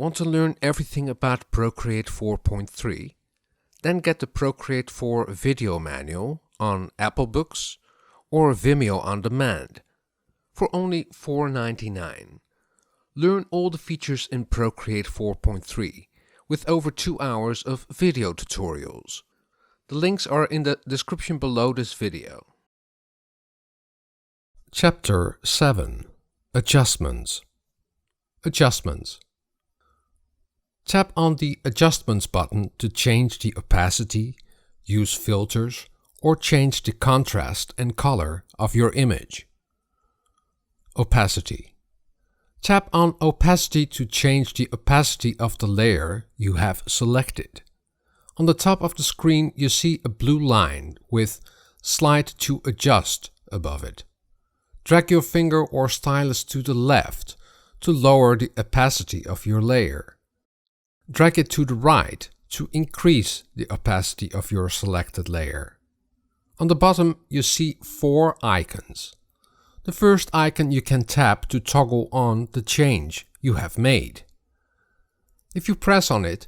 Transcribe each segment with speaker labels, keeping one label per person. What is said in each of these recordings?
Speaker 1: Want to learn everything about Procreate 4.3? Then get the Procreate 4 video manual on Apple Books or Vimeo On Demand for only $4.99. Learn all the features in Procreate 4.3 with over 2 hours of video tutorials. The links are in the description below this video. Chapter 7. Adjustments. Adjustments. Tap on the Adjustments button to change the opacity, use filters, or change the contrast and color of your image. Opacity. Tap on Opacity to change the opacity of the layer you have selected. On the top of the screen you see a blue line with Slide to Adjust above it. Drag your finger or stylus to the left to lower the opacity of your layer. Drag it to the right to increase the opacity of your selected layer. On the bottom you see 4 icons. The first icon you can tap to toggle on the change you have made. If you press on it,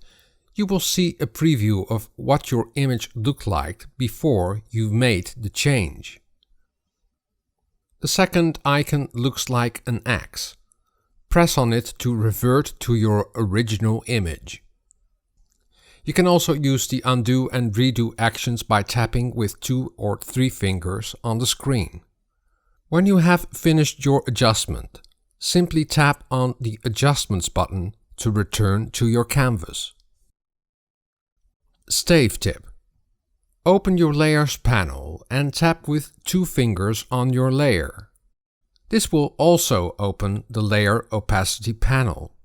Speaker 1: you will see a preview of what your image looked like before you've made the change. The second icon looks like an axe. Press on it to revert to your original image. You can also use the undo and redo actions by tapping with 2 or 3 fingers on the screen. When you have finished your adjustment, simply tap on the Adjustments button to return to your canvas. Stayf tip. Open your Layers panel and tap with 2 fingers on your layer. This will also open the Layer Opacity panel.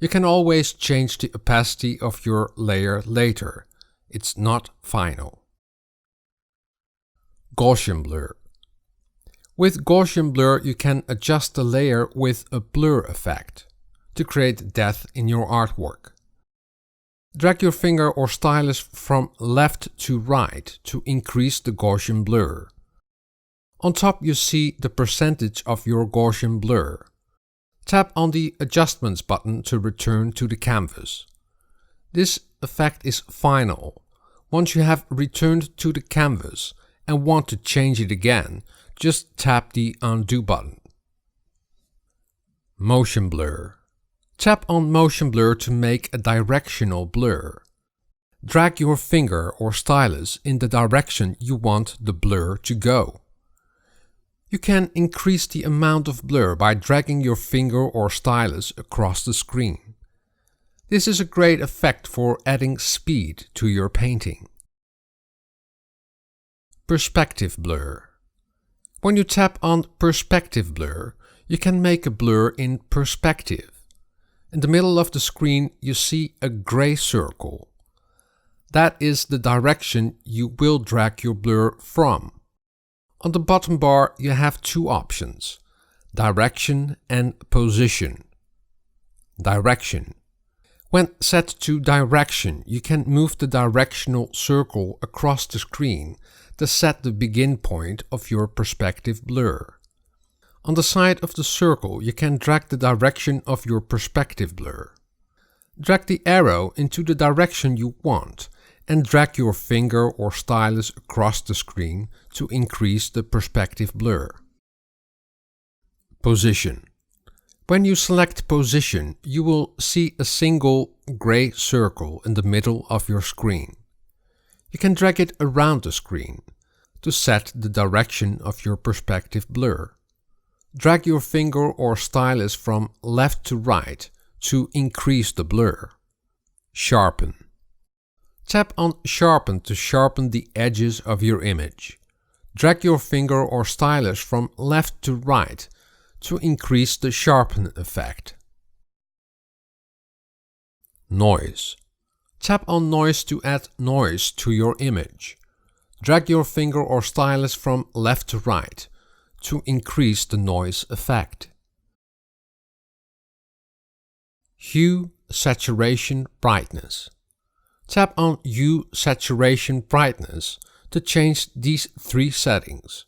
Speaker 1: You can always change the opacity of your layer later. It's not final. Gaussian Blur. With Gaussian Blur you can adjust the layer with a blur effect to create depth in your artwork. Drag your finger or stylus from left to right to increase the Gaussian blur. On top you see the percentage of your Gaussian blur. Tap on the Adjustments button to return to the canvas. This effect is final. Once you have returned to the canvas and want to change it again, just tap the Undo button. Motion Blur. Tap on Motion Blur to make a directional blur. Drag your finger or stylus in the direction you want the blur to go. You can increase the amount of blur by dragging your finger or stylus across the screen. This is a great effect for adding speed to your painting. Perspective Blur. When you tap on Perspective Blur, you can make a blur in perspective. In the middle of the screen you see a gray circle. That is the direction you will drag your blur from. On the bottom bar you have 2 options, Direction and Position. Direction. When set to Direction, you can move the directional circle across the screen to set the begin point of your perspective blur. On the side of the circle you can drag the direction of your perspective blur. Drag the arrow into the direction you want and drag your finger or stylus across the screen to increase the perspective blur. Position. When you select Position, you will see a single gray circle in the middle of your screen. You can drag it around the screen to set the direction of your perspective blur. Drag your finger or stylus from left to right to increase the blur. Sharpen. Tap on Sharpen to sharpen the edges of your image. Drag your finger or stylus from left to right to increase the Sharpen effect. Noise. Tap on Noise to add noise to your image. Drag your finger or stylus from left to right to increase the noise effect. Hue Saturation Brightness. Tap on Hue Saturation Brightness to change these 3 settings.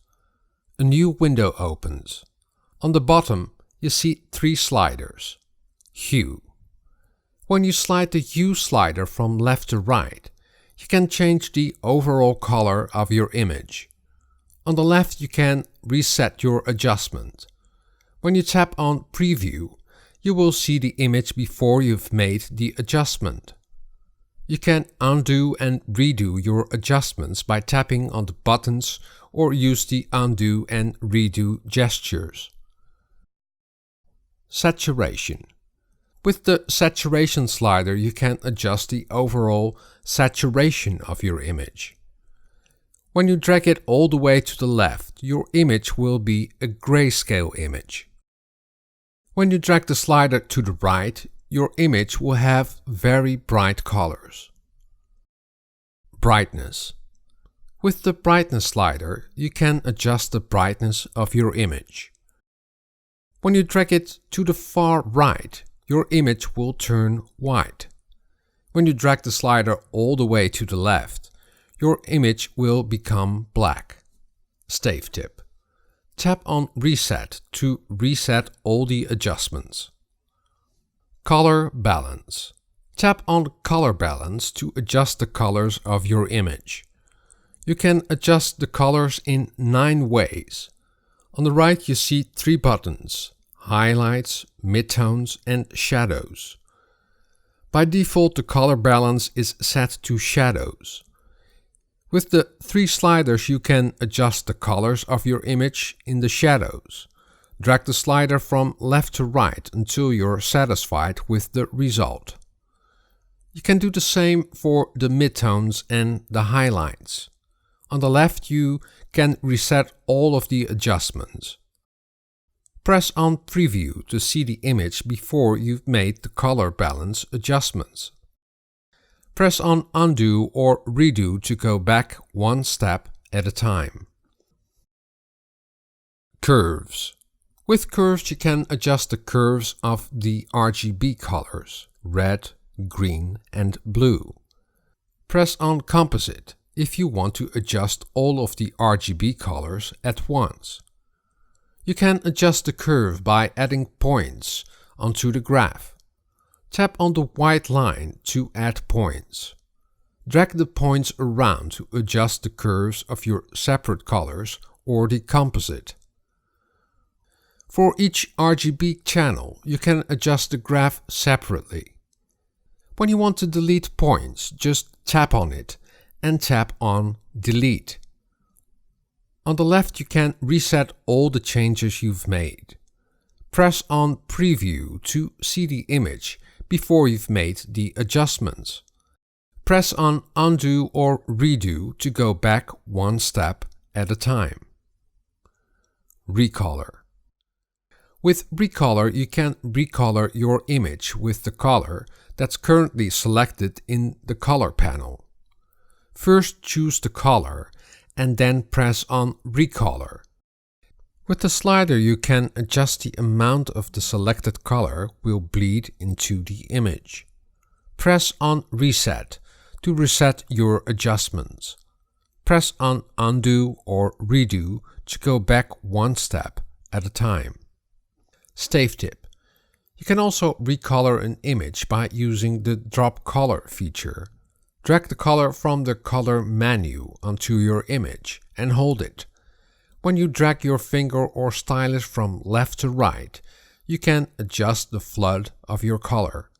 Speaker 1: A new window opens. On the bottom you see 3 sliders. Hue. When you slide the hue slider from left to right, you can change the overall color of your image. On the left, you can reset your adjustment. When you tap on Preview, you will see the image before you've made the adjustment. You can undo and redo your adjustments by tapping on the buttons or use the undo and redo gestures. Saturation. With the saturation slider, you can adjust the overall saturation of your image. When you drag it all the way to the left, your image will be a grayscale image. When you drag the slider to the right, your image will have very bright colors. Brightness. With the brightness slider, you can adjust the brightness of your image. When you drag it to the far right, your image will turn white. When you drag the slider all the way to the left, your image will become black. Stayf tip. Tap on Reset to reset all the adjustments. Color balance. Tap on Color Balance to adjust the colors of your image. You can adjust the colors in 9 ways. On the right you see 3 buttons: Highlights, Midtones and Shadows. By default, the color balance is set to Shadows. With the 3 sliders you can adjust the colors of your image in the shadows. Drag the slider from left to right until you're satisfied with the result. You can do the same for the midtones and the highlights. On the left you can reset all of the adjustments. Press on Preview to see the image before you've made the color balance adjustments. Press on Undo or Redo to go back one step at a time. Curves. With curves you can adjust the curves of the RGB colors, red, green and blue. Press on Composite if you want to adjust all of the RGB colors at once. You can adjust the curve by adding points onto the graph. Tap on the white line to add points. Drag the points around to adjust the curves of your separate colors or the composite. For each RGB channel, you can adjust the graph separately. When you want to delete points, just tap on it and tap on Delete. On the left, you can reset all the changes you've made. Press on Preview to see the image before you've made the adjustments. Press on Undo or Redo to go back one step at a time. Recolor. With Recolor, you can recolor your image with the color that's currently selected in the color panel. First choose the color and then press on Recolor. With the slider you can adjust the amount of the selected color will bleed into the image. Press on Reset to reset your adjustments. Press on Undo or Redo to go back one step at a time. Stayf tip. You can also recolor an image by using the Drop Color feature. Drag the color from the color menu onto your image and hold it. When you drag your finger or stylus from left to right, you can adjust the flood of your color.